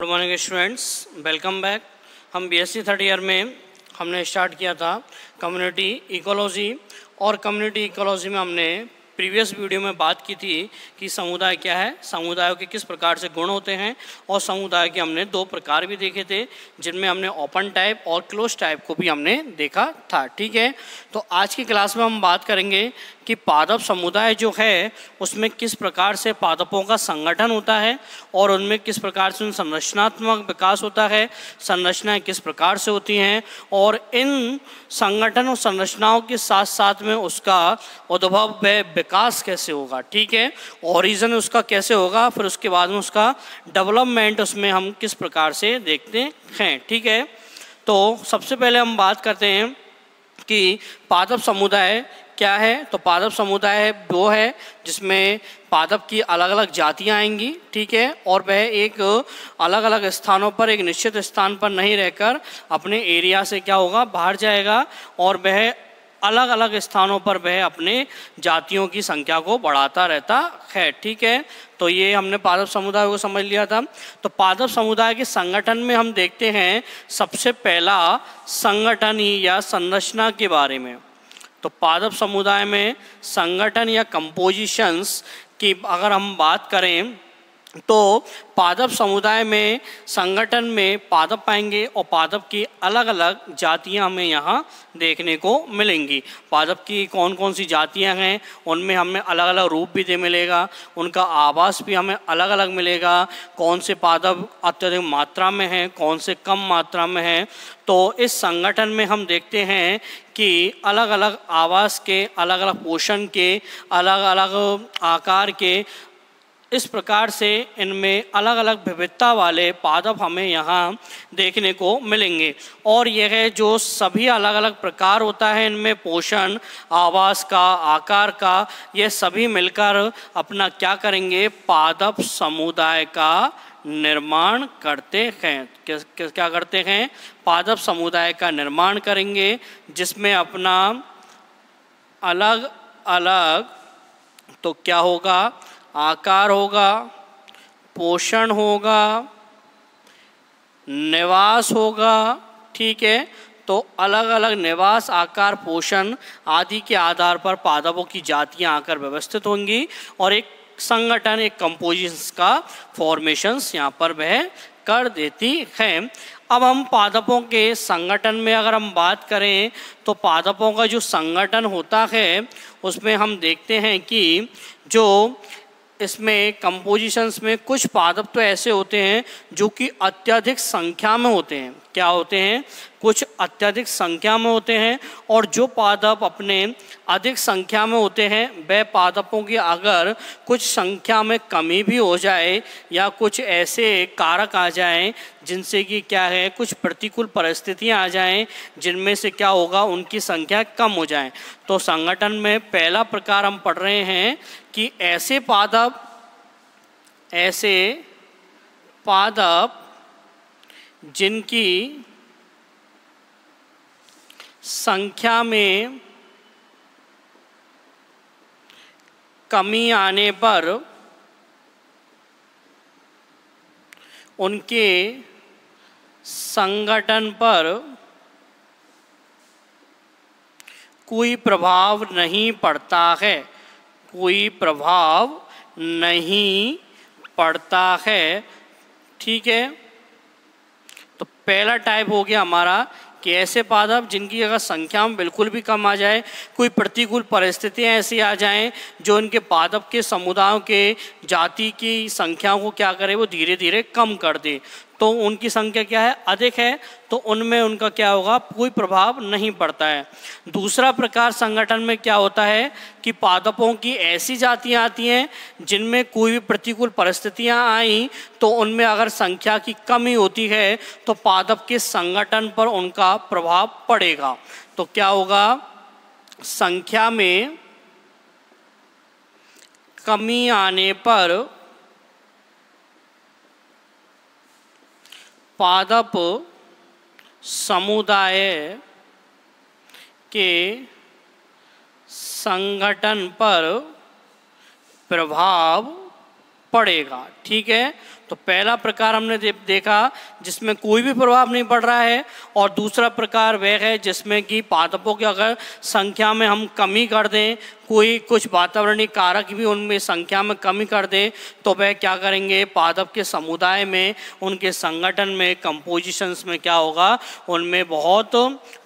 Good morning students, welcome back. हम BSc third year में हमने स्टार्ट किया था कम्युनिटी इकोलॉजी, और कम्युनिटी इकोलॉजी में हमने प्रीवियस वीडियो में बात की थी कि समुदाय क्या है, समुदायों के किस प्रकार से गुण होते हैं, और समुदाय के हमने दो प्रकार भी देखे थे जिनमें हमने ओपन टाइप और क्लोज टाइप को भी हमने देखा था। ठीक है, तो आज की क्लास में हम बात करेंगे कि पादप समुदाय जो है उसमें किस प्रकार से पादपों का संगठन होता है और उनमें किस प्रकार से संरचनात्मक विकास होता है, संरचनाएं किस प्रकार से होती हैं, और इन संगठन और संरचनाओं के साथ साथ में उसका उद्भव व विकास कैसे होगा। ठीक है, ओरिजिन उसका कैसे होगा, फिर उसके बाद में उसका डेवलपमेंट उसमें हम किस प्रकार से देखते हैं। ठीक है, तो सबसे पहले हम बात करते हैं कि पादप समुदाय क्या है। तो पादप समुदाय वो है जिसमें पादप की अलग अलग जातियां आएंगी। ठीक है, और वह एक अलग अलग स्थानों पर एक निश्चित स्थान पर नहीं रहकर अपने एरिया से क्या होगा, बाहर जाएगा, और वह अलग अलग स्थानों पर वह अपने जातियों की संख्या को बढ़ाता रहता है। ठीक है, तो ये हमने पादप समुदाय को समझ लिया था। तो पादप समुदाय के संगठन में हम देखते हैं सबसे पहला संगठन ही या संरचना के बारे में। तो पादप समुदाय में संगठन या कंपोजिशंस की अगर हम बात करें तो पादप समुदाय में संगठन में पादप पाएंगे और पादप की अलग अलग जातियां हमें यहाँ देखने को मिलेंगी। पादप की कौन कौन सी जातियां हैं उनमें हमें अलग अलग रूप भी दे मिलेगा, उनका आवास भी हमें अलग अलग मिलेगा, कौन से पादप अत्यधिक मात्रा में हैं, कौन से कम मात्रा में हैं। तो इस संगठन में हम देखते हैं कि अलग अलग आवास के, अलग अलग पोषण के, अलग अलग आकार के, इस प्रकार से इनमें अलग अलग विविधता वाले पादप हमें यहाँ देखने को मिलेंगे। और यह जो सभी अलग अलग प्रकार होता है इनमें पोषण, आवास का, आकार का, ये सभी मिलकर अपना क्या करेंगे, पादप समुदाय का निर्माण करते हैं। क्या करते हैं, पादप समुदाय का निर्माण करेंगे, जिसमें अपना अलग अलग तो क्या होगा, आकार होगा, पोषण होगा, निवास होगा। ठीक है, तो अलग अलग निवास, आकार, पोषण आदि के आधार पर पादपों की जातियां आकर व्यवस्थित होंगी और एक संगठन, एक कंपोजिशंस का फॉर्मेशंस यहाँ पर वह कर देती हैं। अब हम पादपों के संगठन में अगर हम बात करें तो पादपों का जो संगठन होता है उसमें हम देखते हैं कि जो इसमें कंपोजिशंस में कुछ पादप तो ऐसे होते हैं जो कि अत्यधिक संख्या में होते हैं। क्या होते हैं, कुछ अत्यधिक संख्या में होते हैं, और जो पादप अपने अधिक संख्या में होते हैं वह पादपों की अगर कुछ संख्या में कमी भी हो जाए या कुछ ऐसे कारक आ जाएं जिनसे कि क्या है, कुछ प्रतिकूल परिस्थितियां आ जाएं जिनमें से क्या होगा, उनकी संख्या कम हो जाए। तो संगठन में पहला प्रकार हम पढ़ रहे हैं कि ऐसे पादप जिनकी संख्या में कमी आने पर उनके संगठन पर कोई प्रभाव नहीं पड़ता है, कोई प्रभाव नहीं पड़ता है। ठीक है, तो पहला टाइप हो गया हमारा कि ऐसे पादप जिनकी अगर संख्या में बिल्कुल भी कम आ जाए, कोई प्रतिकूल परिस्थितियां ऐसी आ जाएं जो इनके पादप के समुदायों के जाति की संख्या को क्या करे, वो धीरे धीरे कम कर दे, तो उनकी संख्या क्या है, अधिक है, तो उनमें उनका क्या होगा, कोई प्रभाव नहीं पड़ता है। दूसरा प्रकार संगठन में क्या होता है कि पादपों की ऐसी जातियां आती हैं जिनमें कोई भी प्रतिकूल परिस्थितियां आई तो उनमें अगर संख्या की कमी होती है तो पादप के संगठन पर उनका प्रभाव पड़ेगा। तो क्या होगा, संख्या में कमी आने पर पादप समुदाय के संगठन पर प्रभाव पड़ेगा। ठीक है, तो पहला प्रकार हमने देखा जिसमें कोई भी प्रभाव नहीं पड़ रहा है, और दूसरा प्रकार वह है जिसमें कि पादपों की अगर संख्या में हम कमी कर दें, कोई कुछ वातावरणीय कारक भी उनमें संख्या में कमी कर दे, तो वह क्या करेंगे, पादप के समुदाय में, उनके संगठन में, कंपोजिशंस में क्या होगा, उनमें बहुत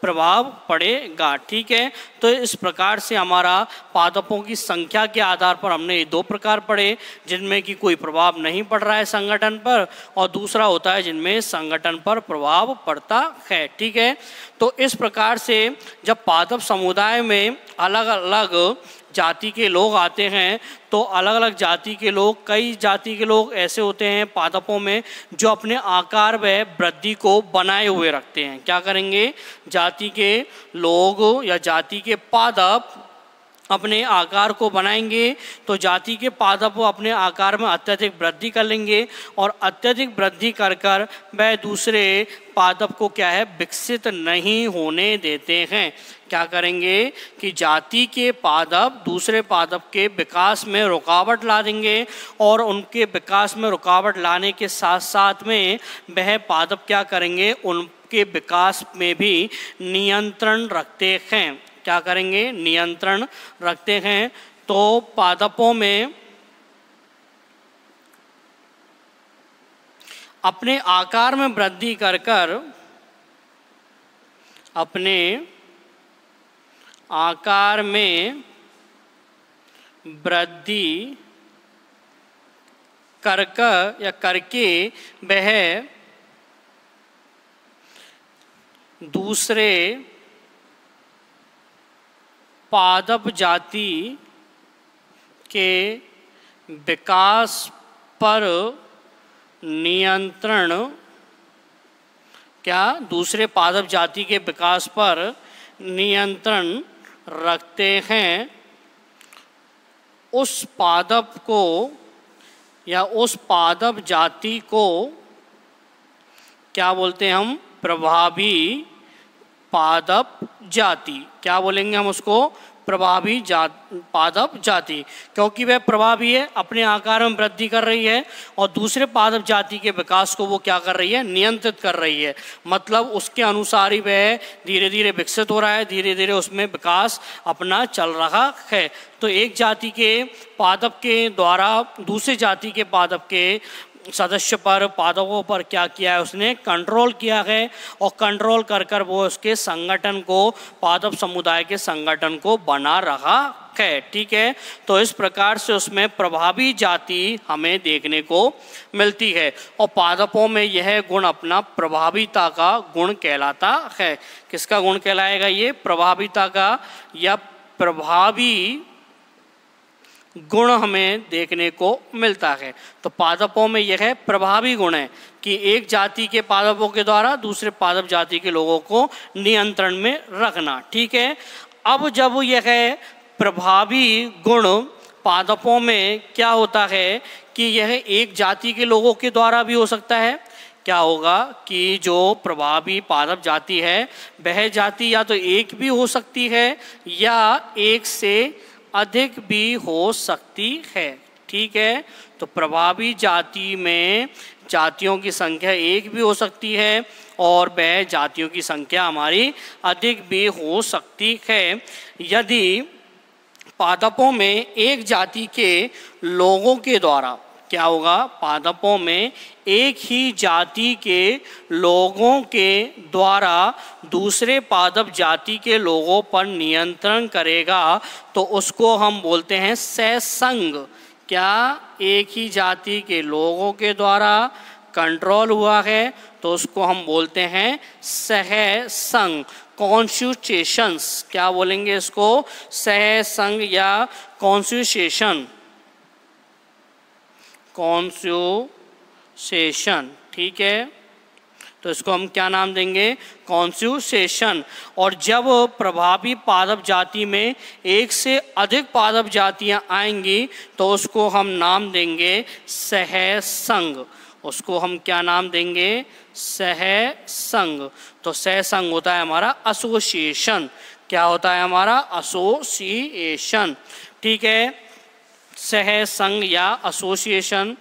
प्रभाव पड़ेगा। ठीक है, तो इस प्रकार से हमारा पादपों की संख्या के आधार पर हमने ये दो प्रकार पढ़े, जिनमें कि कोई प्रभाव नहीं पड़ रहा है संगठन पर, और दूसरा होता है जिनमें संगठन पर प्रभाव पड़ता है। ठीक है, तो इस प्रकार से जब पादप समुदाय में अलग अलग जाति के लोग आते हैं, तो अलग अलग जाति के लोग, कई जाति के लोग ऐसे होते हैं पादपों में जो अपने आकार व वृद्धि को बनाए हुए रखते हैं। क्या करेंगे, जाति के लोग या जाति के पादप अपने आकार को बनाएंगे, तो जाति के पादप अपने आकार में अत्यधिक वृद्धि कर लेंगे, और अत्यधिक वृद्धि कर कर वह दूसरे पादप को क्या है, विकसित नहीं होने देते हैं। क्या करेंगे कि जाति के पादप दूसरे पादप के विकास में रुकावट ला देंगे, और उनके विकास में रुकावट लाने के साथ साथ में वह पादप क्या करेंगे, उनके विकास में भी नियंत्रण रखते हैं। क्या करेंगे, नियंत्रण रखते हैं। तो पादपों में अपने आकार में वृद्धि कर कर, अपने आकार में वृद्धि कर कर या करके वह दूसरे पादप जाति के विकास पर नियंत्रण, क्या दूसरे पादप जाति के विकास पर नियंत्रण रखते हैं। उस पादप को या उस पादप जाति को क्या बोलते हैं हम, प्रभावी पादप जाति। क्या बोलेंगे हम उसको, प्रभावी पादप जाति, क्योंकि वह प्रभावी है, अपने आकार में वृद्धि कर रही है, और दूसरे पादप जाति के विकास को वो क्या कर रही है, नियंत्रित कर रही है। मतलब उसके अनुसार ही वह धीरे धीरे विकसित हो रहा है, धीरे धीरे उसमें विकास अपना चल रहा है। तो एक जाति के पादप के द्वारा दूसरी जाति के पादप के सदस्य पर, पादपों पर क्या किया है, उसने कंट्रोल किया है, और कंट्रोल कर कर वो उसके संगठन को, पादप समुदाय के संगठन को बना रहा है। ठीक है, तो इस प्रकार से उसमें प्रभावी जाति हमें देखने को मिलती है, और पादपों में यह गुण अपना प्रभाविता का गुण कहलाता है। किसका गुण कहलाएगा ये, प्रभाविता का, या प्रभावी गुण हमें देखने को मिलता है। तो पादपों में यह प्रभावी गुण है कि एक जाति के पादपों के द्वारा दूसरे पादप जाति के लोगों को नियंत्रण में रखना। ठीक है, अब जब यह प्रभावी गुण पादपों में क्या होता है कि यह एक जाति के लोगों के द्वारा भी हो सकता है। क्या होगा कि जो प्रभावी पादप जाति है, वह जाति या तो एक भी हो सकती है या एक से अधिक भी हो सकती है। ठीक है, तो प्रभावी जाति में जातियों की संख्या एक भी हो सकती है, और वह जातियों की संख्या हमारी अधिक भी हो सकती है। यदि पादपों में एक जाति के लोगों के द्वारा क्या होगा, पादपों में एक ही जाति के लोगों के द्वारा दूसरे पादप जाति के लोगों पर नियंत्रण करेगा, तो उसको हम बोलते हैं सहसंग। क्या एक ही जाति के लोगों के द्वारा कंट्रोल हुआ है, तो उसको हम बोलते हैं सहसंग, कॉन्स्टिट्यूशंस। क्या बोलेंगे इसको, सहसंग या कॉन्स्टिट्यूशन, कॉन्स्टिट्यूशन। ठीक है, तो इसको हम क्या नाम देंगे, कॉन्स्टिट्यूशन। और जब प्रभावी पादप जाति में एक से अधिक पादप जातियां आएंगी, तो उसको हम नाम देंगे सहसंग। उसको हम क्या नाम देंगे, सहसंग। तो सहसंग होता है हमारा एसोसिएशन। क्या होता है हमारा, एसोसिएशन। ठीक है, सहसंग या एसोसिएशन।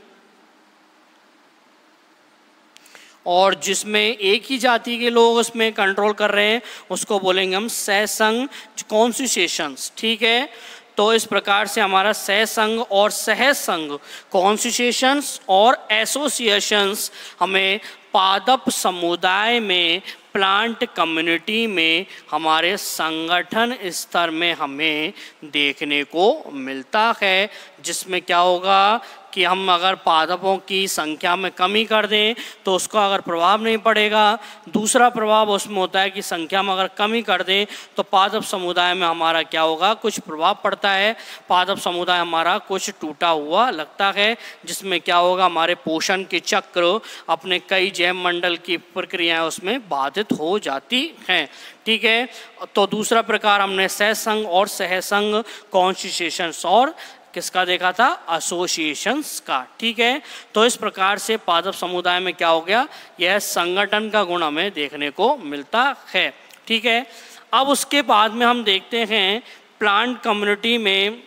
और जिसमें एक ही जाति के लोग उसमें कंट्रोल कर रहे हैं उसको बोलेंगे हम सहसंघ कॉन्स्टिट्यूशंस। ठीक है, तो इस प्रकार से हमारा सहसंघ और सहसंघ कॉन्स्टिट्यूशंस और एसोसिएशंस हमें पादप समुदाय में, प्लांट कम्युनिटी में, हमारे संगठन स्तर में हमें देखने को मिलता है। जिसमें क्या होगा कि हम अगर पादपों की संख्या में कमी कर दें तो उसका अगर प्रभाव नहीं पड़ेगा। दूसरा प्रभाव उसमें होता है कि संख्या में अगर कमी कर दें तो पादप समुदाय में हमारा क्या होगा, कुछ प्रभाव पड़ता है। पादप समुदाय हमारा कुछ टूटा हुआ लगता है, जिसमें क्या होगा, हमारे पोषण के चक्र, अपने कई जैव मंडल की प्रक्रियाएं उसमें बाधित हो जाती हैं। ठीक है, तो दूसरा प्रकार हमने सहसंघ और सहसंघ कॉन्स्टिट्यूशंस और किसका देखा था, एसोसिएशंस का। ठीक है, तो इस प्रकार से पादप समुदाय में क्या हो गया, यह संगठन का गुण हमें देखने को मिलता है। ठीक है, अब उसके बाद में हम देखते हैं प्लांट कम्युनिटी में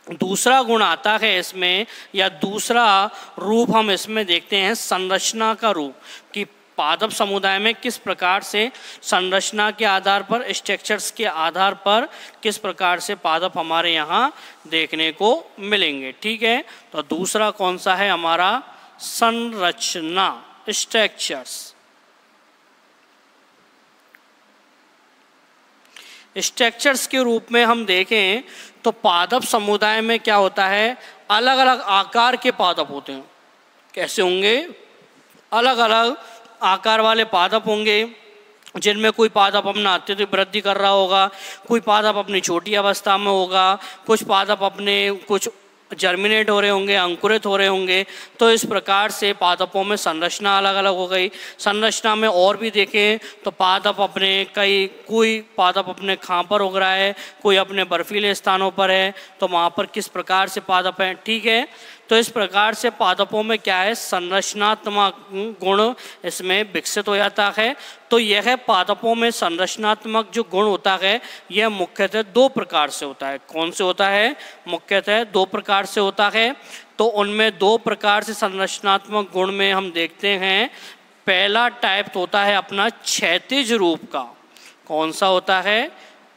दूसरा गुण आता है इसमें, या दूसरा रूप हम इसमें देखते हैं संरचना का रूप, कि पादप समुदाय में किस प्रकार से संरचना के आधार पर, स्ट्रक्चर्स के आधार पर किस प्रकार से पादप हमारे यहाँ देखने को मिलेंगे। ठीक है, तो दूसरा कौन सा है हमारा, संरचना, स्ट्रक्चर्स। स्ट्रक्चर्स के रूप में हम देखें तो पादप समुदाय में क्या होता है, अलग अलग आकार के पादप होते हैं। कैसे होंगे, अलग अलग आकार वाले पादप होंगे, जिनमें कोई पादप अपना अत्यधिक वृद्धि कर रहा होगा, कोई पादप अपनी छोटी अवस्था में होगा, कुछ पादप अपने कुछ जर्मिनेट हो रहे होंगे, अंकुरित हो रहे होंगे। तो इस प्रकार से पादपों में संरचना अलग अलग हो गई। संरचना में और भी देखें तो पादप अपने कोई पादप अपने खां पर उग रहा है, कोई अपने बर्फीले स्थानों पर है, तो वहाँ पर किस प्रकार से पादप हैं। ठीक है, तो इस प्रकार से पादपों में क्या है, संरचनात्मक गुण इसमें विकसित हो जाता है। तो यह पादपों में संरचनात्मक जो गुण होता है यह मुख्यतः दो प्रकार से होता है। कौन से होता है, मुख्यतः दो प्रकार से होता है। तो उनमें दो प्रकार से संरचनात्मक गुण में हम देखते हैं, पहला टाइप होता है अपना क्षैतिज रूप का। कौन सा होता है,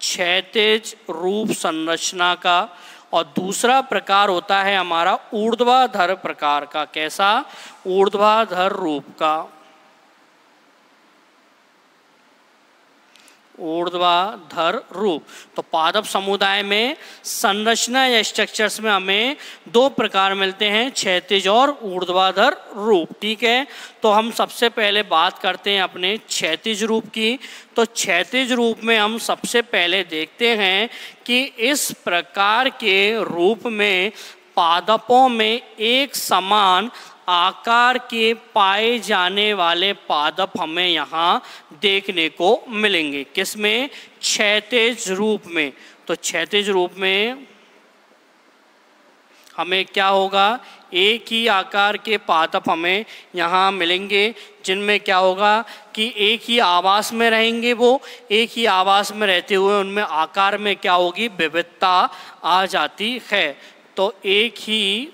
क्षैतिज रूप संरचना का। और दूसरा प्रकार होता है हमारा ऊर्ध्वाधर प्रकार का। कैसा, ऊर्ध्वाधर रूप का, ऊर्ध्वाधर रूप। तो पादप समुदाय में संरचना या स्ट्रक्चर्स में हमें दो प्रकार मिलते हैं, क्षैतिज और ऊर्ध्वाधर रूप। ठीक है, तो हम सबसे पहले बात करते हैं अपने क्षैतिज रूप की। तो क्षैतिज रूप में हम सबसे पहले देखते हैं कि इस प्रकार के रूप में पादपों में एक समान आकार के पाए जाने वाले पादप हमें यहाँ देखने को मिलेंगे। किसमें, क्षैतिज रूप में। तो क्षैतिज रूप में हमें क्या होगा, एक ही आकार के पादप हमें यहाँ मिलेंगे, जिनमें क्या होगा कि एक ही आवास में रहेंगे। वो एक ही आवास में रहते हुए उनमें आकार में क्या होगी, विविधता आ जाती है। तो एक ही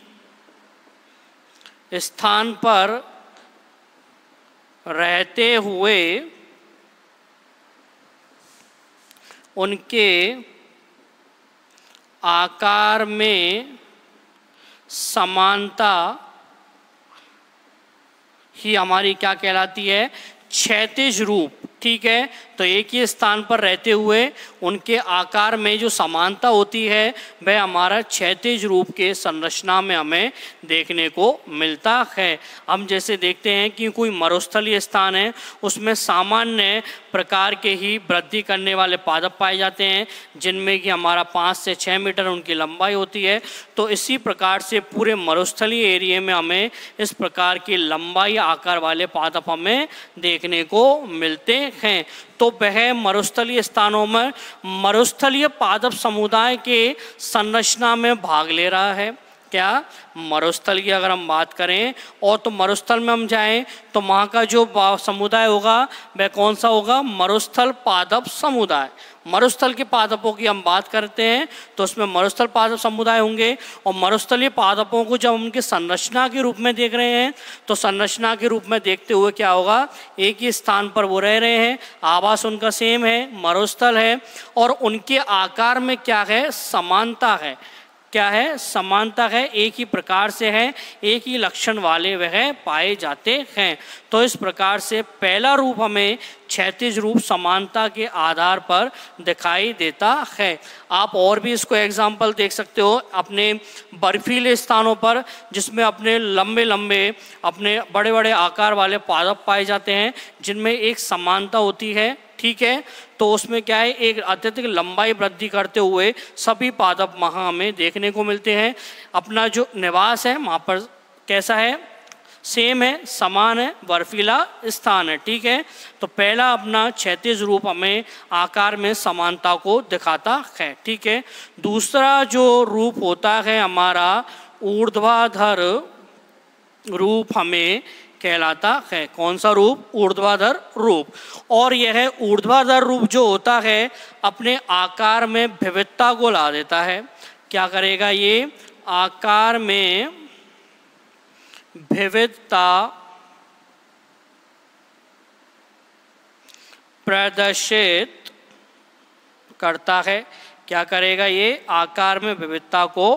स्थान पर रहते हुए उनके आकार में समानता ही हमारी क्या कहलाती है, क्षैतिज रूप। ठीक है, तो एक ही स्थान पर रहते हुए उनके आकार में जो समानता होती है वह हमारा क्षैतिज रूप के संरचना में हमें देखने को मिलता है। हम जैसे देखते हैं कि कोई मरुस्थलीय स्थान है, उसमें सामान्य प्रकार के ही वृद्धि करने वाले पादप पाए जाते हैं, जिनमें कि हमारा 5 से 6 मीटर उनकी लंबाई होती है। तो इसी प्रकार से पूरे मरुस्थलीय एरिया में हमें इस प्रकार की लंबाई आकार वाले पादप हमें देखने को मिलते हैं। तो वह मरुस्थलीय स्थानों में मरुस्थलीय पादप समुदाय के संरचना में भाग ले रहा है। क्या, मरुस्थल की अगर हम बात करें और तो मरुस्थल में हम जाएं तो वहाँ का जो समुदाय होगा वह कौन सा होगा, मरुस्थल पादप समुदाय। मरुस्थल के पादपों की हम बात करते हैं तो उसमें मरुस्थल पादप समुदाय होंगे। और मरुस्थलीय पादपों को जब हम उनके संरचना के रूप में देख रहे हैं तो संरचना के रूप में देखते हुए क्या होगा, एक ही स्थान पर वो रह रहे हैं, आवास उनका सेम है, मरुस्थल है, और उनके आकार में क्या है, समानता है। क्या है, समानता है, एक ही प्रकार से है, एक ही लक्षण वाले वह पाए जाते हैं। तो इस प्रकार से पहला रूप हमें क्षैतिज रूप समानता के आधार पर दिखाई देता है। आप और भी इसको एग्जाम्पल देख सकते हो अपने बर्फीले स्थानों पर, जिसमें अपने लंबे लंबे अपने बड़े बड़े आकार वाले पादप पाए जाते हैं जिनमें एक समानता होती है। ठीक है, तो उसमें क्या है, एक अत्यधिक लंबाई वृद्धि करते हुए सभी पादप वहाँ हमें देखने को मिलते हैं। अपना जो निवास है वहाँ पर कैसा है, सेम है, समान है, बर्फीला स्थान है। ठीक है, तो पहला अपना क्षैतिज रूप हमें आकार में समानता को दिखाता है। ठीक है, दूसरा जो रूप होता है हमारा ऊर्ध्वाधर रूप हमें कहलाता है। कौन सा रूप, ऊर्ध्वाधर रूप। और यह ऊर्ध्वाधर रूप जो होता है अपने आकार में विविधता को ला देता है। क्या करेगा, ये आकार में विविधता प्रदर्शित करता है। क्या करेगा, ये आकार में विविधता को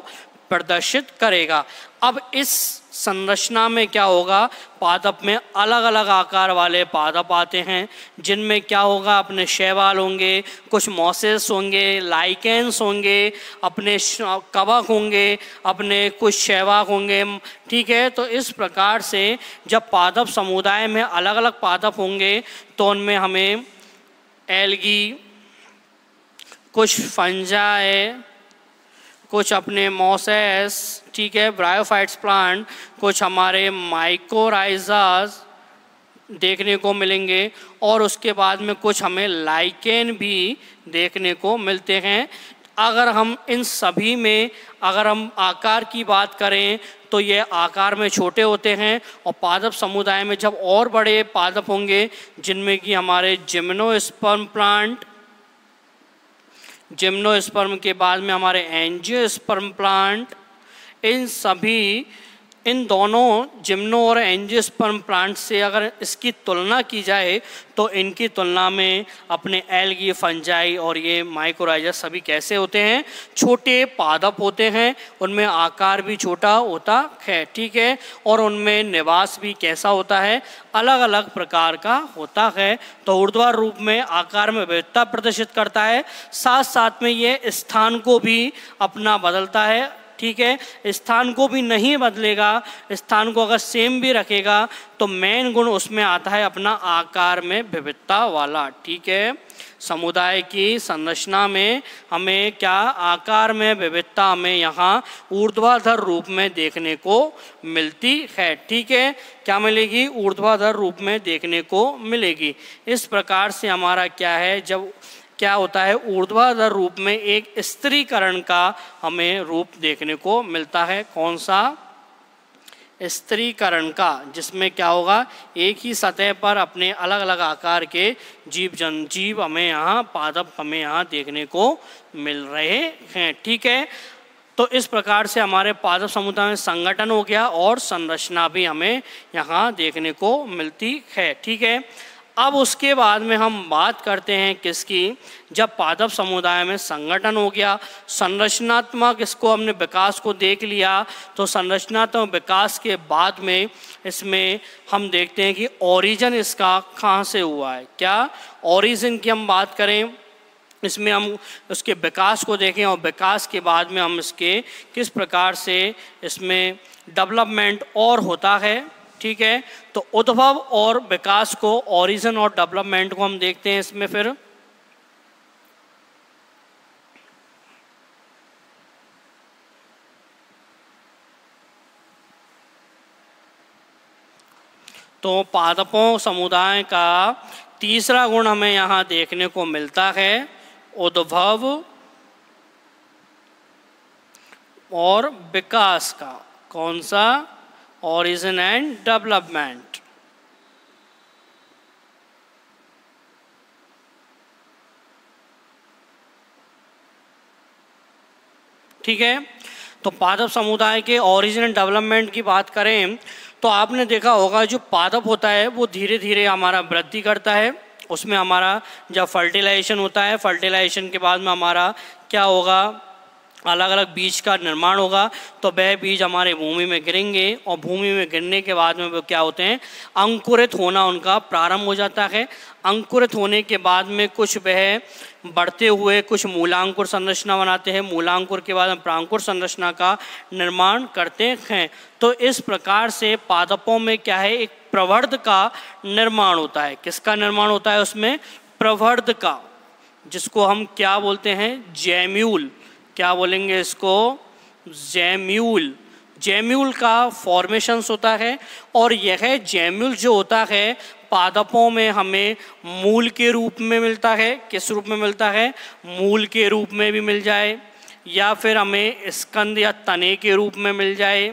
प्रदर्शित करेगा। अब इस संरचना में क्या होगा, पादप में अलग अलग आकार वाले पादप आते हैं जिनमें क्या होगा, अपने शैवाल होंगे, कुछ मॉसेस होंगे, लाइकेंस होंगे, अपने कवक होंगे, अपने कुछ शैवाल होंगे। ठीक है, तो इस प्रकार से जब पादप समुदाय में अलग अलग पादप होंगे तो उनमें हमें एल्गी, कुछ फंजाई, कुछ अपने मॉसेस, ठीक है, ब्रायोफाइट्स प्लांट, कुछ हमारे माइकोराइजास देखने को मिलेंगे, और उसके बाद में कुछ हमें लाइकेन भी देखने को मिलते हैं। अगर हम इन सभी में अगर हम आकार की बात करें तो ये आकार में छोटे होते हैं, और पादप समुदाय में जब और बड़े पादप होंगे जिनमें कि हमारे जिम्नोस्पर्म प्लांट, जिम्नोस्पर्म के बाद में हमारे एंजियोस्पर्म प्लांट, इन दोनों जिम्नो और एंजियोस्पर्म प्लांट से अगर इसकी तुलना की जाए तो इनकी तुलना में अपने एल्गी, फंजाई और ये माइकोराइजा सभी कैसे होते हैं, छोटे पादप होते हैं, उनमें आकार भी छोटा होता है। ठीक है, और उनमें निवास भी कैसा होता है, अलग अलग प्रकार का होता है। तो ऊर्ध्वाधर रूप में आकार में विविधता प्रदर्शित करता है, साथ साथ में ये स्थान को भी अपना बदलता है। ठीक है, स्थान को भी नहीं बदलेगा, स्थान को अगर सेम भी रखेगा तो मेन गुण उसमें आता है अपना आकार में विविधता वाला। ठीक है, समुदाय की संरचना में हमें क्या आकार में विविधता हमें यहाँ ऊर्ध्वाधर रूप में देखने को मिलती है। ठीक है, क्या मिलेगी, ऊर्ध्वाधर रूप में देखने को मिलेगी। इस प्रकार से हमारा क्या है, जब क्या होता है, ऊर्ध्वाधर रूप में एक स्त्रीकरण का हमें रूप देखने को मिलता है। कौन सा, स्त्रीकरण का, जिसमें क्या होगा, एक ही सतह पर अपने अलग अलग आकार के जीव हमें यहाँ, पादप हमें यहाँ देखने को मिल रहे हैं। ठीक है, तो इस प्रकार से हमारे पादप समुदाय में संगठन हो गया और संरचना भी हमें यहाँ देखने को मिलती है। ठीक है, अब उसके बाद में हम बात करते हैं किसकी, जब पादप समुदाय में संगठन हो गया, संरचनात्मक इसको हमने विकास को देख लिया, तो संरचनात्मक विकास के बाद में इसमें हम देखते हैं कि ओरिजिन इसका कहाँ से हुआ है। क्या ओरिजिन की हम बात करें, इसमें हम उसके विकास को देखें और विकास के बाद में हम इसके किस प्रकार से इसमें डेवलपमेंट और होता है। ठीक है, तो उद्भव और विकास को, ओरिजिन और डेवलपमेंट को हम देखते हैं इसमें। फिर तो पादपों समुदाय का तीसरा गुण हमें यहाँ देखने को मिलता है, उद्भव और विकास का। कौन सा, ओरिजिन एंड डेवलपमेंट। ठीक है। तो पादप समुदाय के ओरिजिन एंड डेवलपमेंट की बात करें तो आपने देखा होगा जो पादप होता है वो धीरे धीरे हमारा वृद्धि करता है। उसमें हमारा जब फर्टिलाइजेशन होता है, फर्टिलाइजेशन के बाद में हमारा क्या होगा, अलग अलग बीज का निर्माण होगा। तो वह बीज हमारे भूमि में गिरेंगे और भूमि में गिरने के बाद में वो क्या होते हैं, अंकुरित होना उनका प्रारंभ हो जाता है। अंकुरित होने के बाद में कुछ वह बढ़ते हुए कुछ मूलांकुर संरचना बनाते हैं, मूलांकुर के बाद हम प्रांकुर संरचना का निर्माण करते हैं। तो इस प्रकार से पादपों में क्या है, एक प्रवर्ध का निर्माण होता है। किसका निर्माण होता है उसमें, प्रवर्ध का, जिसको हम क्या बोलते हैं, जैम्यूल। क्या बोलेंगे इसको, जैम्यूल। जैम्यूल का फॉर्मेशंस होता है और यह जैम्यूल जो होता है पादपों में हमें मूल के रूप में मिलता है। किस रूप में मिलता है, मूल के रूप में भी मिल जाए या फिर हमें स्कंद या तने के रूप में मिल जाए,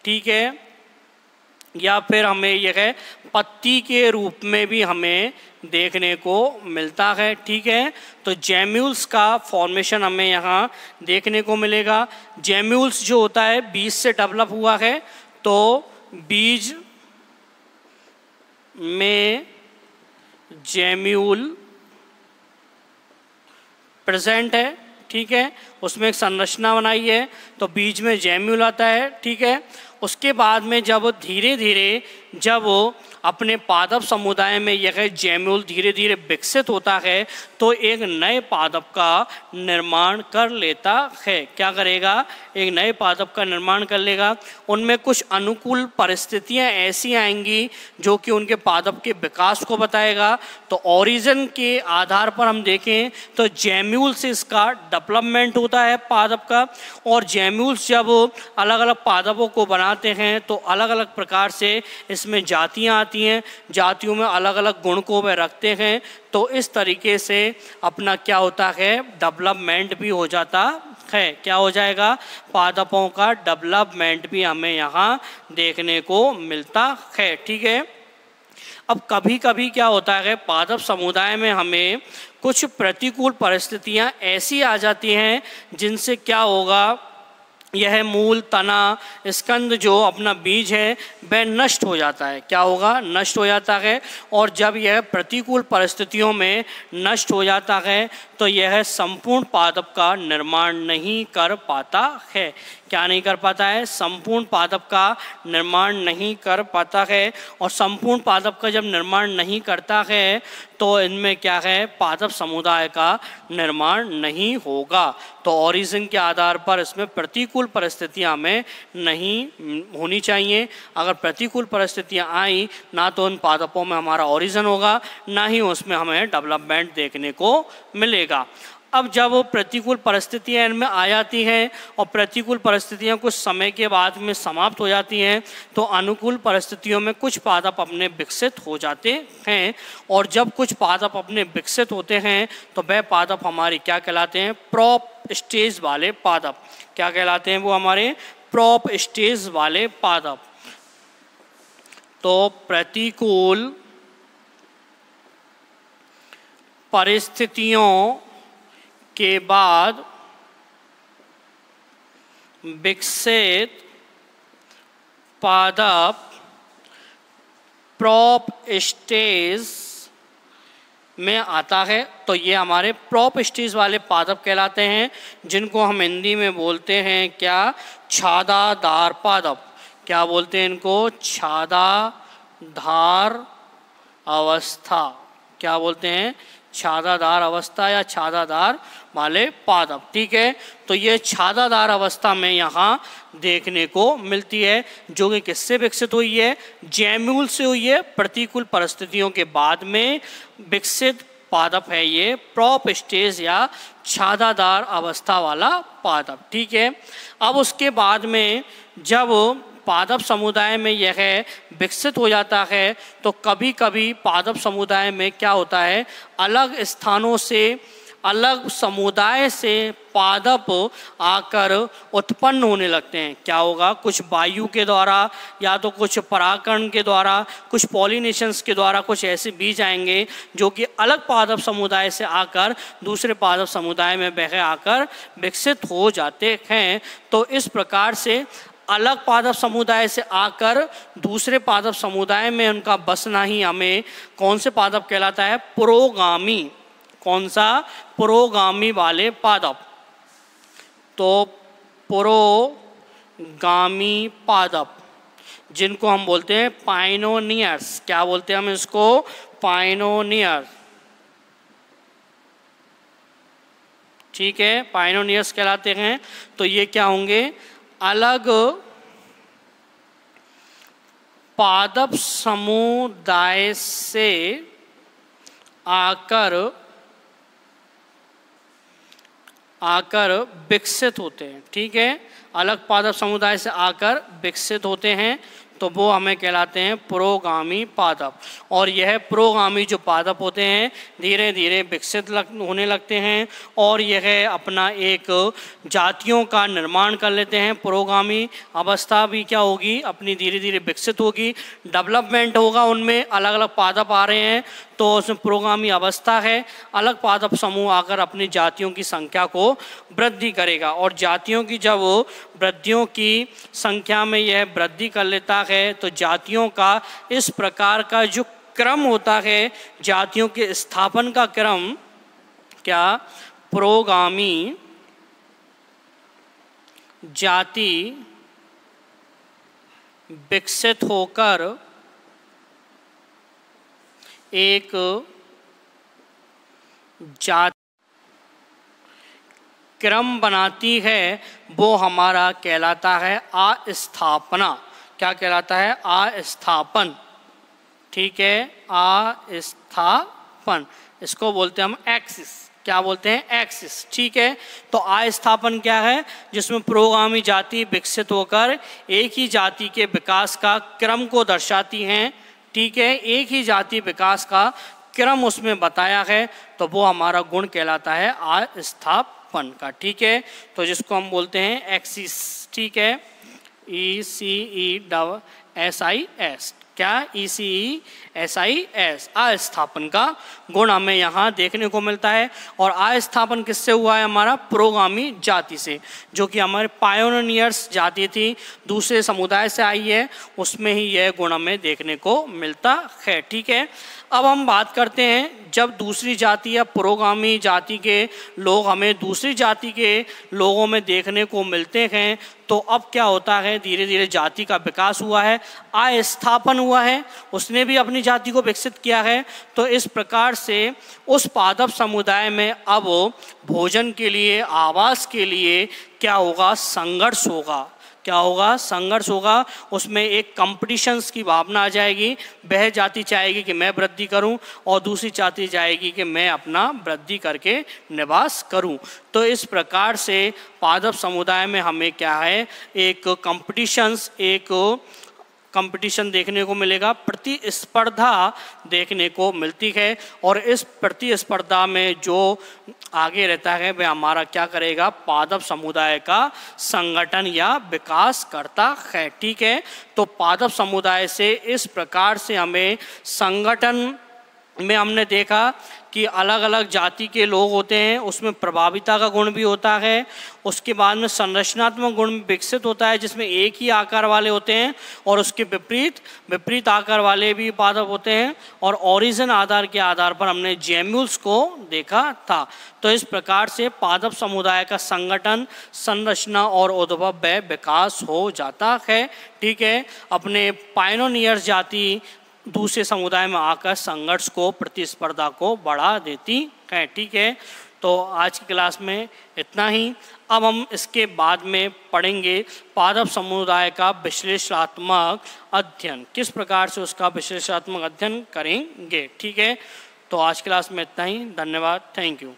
ठीक है, या फिर हमें यह पत्ती के रूप में भी हमें देखने को मिलता है, ठीक है। तो जैम्यूल्स का फॉर्मेशन हमें यहाँ देखने को मिलेगा। जैम्यूल्स जो होता है बीज से डेवलप हुआ है, तो बीज में जैम्यूल प्रेजेंट है, ठीक है, उसमें एक संरचना बनाई है तो बीज में जैम्यूल आता है, ठीक है। उसके बाद में जब धीरे धीरे जब अपने पादप समुदाय में यह जैम्यूल धीरे धीरे विकसित होता है तो एक नए पादप का निर्माण कर लेता है। क्या करेगा, एक नए पादप का निर्माण कर लेगा। उनमें कुछ अनुकूल परिस्थितियां ऐसी आएंगी जो कि उनके पादप के विकास को बताएगा। तो ओरिजिन के आधार पर हम देखें तो जैम्यूल से इसका डेवलपमेंट होता है पादप का, और जैम्यूल्स जब अलग अलग पादपों को बनाते हैं तो अलग अलग प्रकार से इसमें जातियाँ आती हैं, जातियों में अलग अलग गुण को वे रखते हैं। तो इस तरीके से अपना क्या होता है, डेवलपमेंट भी हो जाता है। क्या हो जाएगा, पादपों का डेवलपमेंट भी हमें यहाँ देखने को मिलता है, ठीक है। अब कभी कभी क्या होता है, पादप समुदाय में हमें कुछ प्रतिकूल परिस्थितियाँ ऐसी आ जाती हैं जिनसे क्या होगा, यह मूल, तना, स्कंद जो अपना बीज है वह नष्ट हो जाता है। क्या होगा, नष्ट हो जाता है। और जब यह प्रतिकूल परिस्थितियों में नष्ट हो जाता है तो यह संपूर्ण पादप का निर्माण नहीं कर पाता है। क्या नहीं कर पाता है, संपूर्ण पादप का निर्माण नहीं कर पाता है। और संपूर्ण पादप का जब निर्माण नहीं करता है तो इनमें क्या है, पादप समुदाय का निर्माण नहीं होगा। तो ओरिजिन के आधार पर इसमें प्रतिकूल परिस्थितियां हमें नहीं होनी चाहिए। अगर प्रतिकूल परिस्थितियां आई ना तो उन पादपों में हमारा ओरिजिन होगा, ना ही उसमें हमें डेवलपमेंट देखने को मिलेगा। अब जब प्रतिकूल परिस्थितियां इनमें आ जाती हैं और प्रतिकूल परिस्थितियां कुछ समय के बाद में समाप्त हो जाती हैं तो अनुकूल परिस्थितियों में कुछ पादप अपने विकसित हो जाते हैं। और जब कुछ पादप अपने विकसित होते हैं तो वह पादप हमारे क्या कहलाते हैं, प्रॉप स्टेज वाले पादप। क्या कहलाते हैं वो हमारे, प्रॉप स्टेज वाले पादप। तो प्रतिकूल परिस्थितियों के बाद विकसित पादप प्रॉप स्टेज में आता है। तो ये हमारे प्रॉप स्टेज वाले पादप कहलाते हैं, जिनको हम हिंदी में बोलते हैं क्या, छादादार पादप। क्या बोलते हैं इनको, छादादार अवस्था। क्या बोलते हैं, छादादार अवस्था या छादादार वाले पादप, ठीक है। तो ये छादादार अवस्था में यहाँ देखने को मिलती है, जो कि किससे विकसित हुई है, जैम्यूल से हुई है। प्रतिकूल परिस्थितियों के बाद में विकसित पादप है ये प्रॉप स्टेज या छादादार अवस्था वाला पादप, ठीक है। अब उसके बाद में जब पादप समुदाय में यह विकसित हो जाता है तो कभी कभी पादप समुदाय में क्या होता है, अलग स्थानों से अलग समुदाय से पादप आकर उत्पन्न होने लगते हैं। क्या होगा? कुछ वायु के द्वारा या तो कुछ परागकण के द्वारा, कुछ पॉलिनेशंस के द्वारा कुछ ऐसे बीज आएंगे जो कि अलग पादप समुदाय से आकर दूसरे पादप समुदाय में बह आकर विकसित हो जाते हैं। तो इस प्रकार से अलग पादप समुदाय से आकर दूसरे पादप समुदाय में उनका बसना ही हमें कौन से पादप कहलाता है? पुरोगामी। कौन सा? पुरोगामी वाले पादप। तो पुरोगामी पादप जिनको हम बोलते हैं पाइनोनियर्स। क्या बोलते हैं हम इसको? पाइनोनियर। ठीक है, पाइनोनियर्स कहलाते हैं। तो ये क्या होंगे? अलग पादप समुदाय से आकर विकसित होते हैं। ठीक है, अलग पादप समुदाय से आकर विकसित होते हैं, तो वो हमें कहलाते हैं पुरोगामी पादप। और यह पुरोगामी जो पादप होते हैं धीरे धीरे विकसित होने लगते हैं और यह अपना एक जातियों का निर्माण कर लेते हैं। पुरोगामी अवस्था भी क्या होगी? अपनी धीरे धीरे विकसित होगी, डेवलपमेंट होगा, उनमें अलग अलग पादप आ रहे हैं, तो उसमें पुरोगामी अवस्था है। अलग पादप समूह आकर अपनी जातियों की संख्या को वृद्धि करेगा और जातियों की जब वृद्धियों की संख्या में यह वृद्धि कर लेता है तो जातियों का इस प्रकार का जो क्रम होता है, जातियों के स्थापन का क्रम, क्या? पुरोगामी जाति विकसित होकर एक जाति क्रम बनाती है, वो हमारा कहलाता है आस्थापना। क्या कहलाता है? आस्थापन। ठीक है, आस्थापन, इसको बोलते हैं हम एक्सिस। क्या बोलते हैं? एक्सिस। ठीक है, तो आस्थापन क्या है? जिसमें पुरोगामी जाति विकसित होकर एक ही जाति के विकास का क्रम को दर्शाती हैं। ठीक है, एक ही जाति विकास का क्रम उसमें बताया है, तो वो हमारा गुण कहलाता है आस्थापन का। ठीक है, तो जिसको हम बोलते हैं एक्सिस। ठीक है, ECESIS। क्या? ECESIS, अस्थापन का गुण हमें यहाँ देखने को मिलता है। और अस्थापन किससे हुआ है? हमारा पुरोगामी जाति से, जो कि हमारे पायोनियर्स जाति थी, दूसरे समुदाय से आई है, उसमें ही यह गुण हमें देखने को मिलता है। ठीक है, अब हम बात करते हैं जब दूसरी जाति या पुरोगामी जाति के लोग हमें दूसरी जाति के लोगों में देखने को मिलते हैं, तो अब क्या होता है? धीरे धीरे जाति का विकास हुआ है, अस्थापन हुआ है, उसने भी अपनी जाति को विकसित किया है। तो इस प्रकार से उस पादप समुदाय में अब भोजन के लिए, आवास के लिए क्या होगा? संघर्ष होगा। क्या होगा? संघर्ष होगा। उसमें एक कंपटीशंस की भावना आ जाएगी। वह जाति चाहेगी कि मैं वृद्धि करूं और दूसरी जाति चाहेगी कि मैं अपना वृद्धि करके निवास करूं। तो इस प्रकार से पादप समुदाय में हमें क्या है? एक कंपटीशन देखने को मिलेगा, प्रतिस्पर्धा देखने को मिलती है। और इस प्रतिस्पर्धा में जो आगे रहता है वह हमारा क्या करेगा? पादप समुदाय का संगठन या विकास करता है। ठीक है, तो पादप समुदाय से इस प्रकार से हमें संगठन में हमने देखा कि अलग अलग जाति के लोग होते हैं, उसमें प्रभाविता का गुण भी होता है। उसके बाद में संरचनात्मक गुण विकसित होता है, जिसमें एक ही आकार वाले होते हैं और उसके विपरीत आकार वाले भी पादप होते हैं। और ओरिजिन आधार के आधार पर हमने जेम्यूल्स को देखा था। तो इस प्रकार से पादप समुदाय का संगठन, संरचना और उद्भव व विकास हो जाता है। ठीक है, अपने पायनियर जाति दूसरे समुदाय में आकर संघर्ष को, प्रतिस्पर्धा को बढ़ा देती है। ठीक है, तो आज की क्लास में इतना ही। अब हम इसके बाद में पढ़ेंगे पादप समुदाय का विश्लेषणात्मक अध्ययन, किस प्रकार से उसका विश्लेषणात्मक अध्ययन करेंगे। ठीक है, तो आज की क्लास में इतना ही। धन्यवाद, थैंक यू।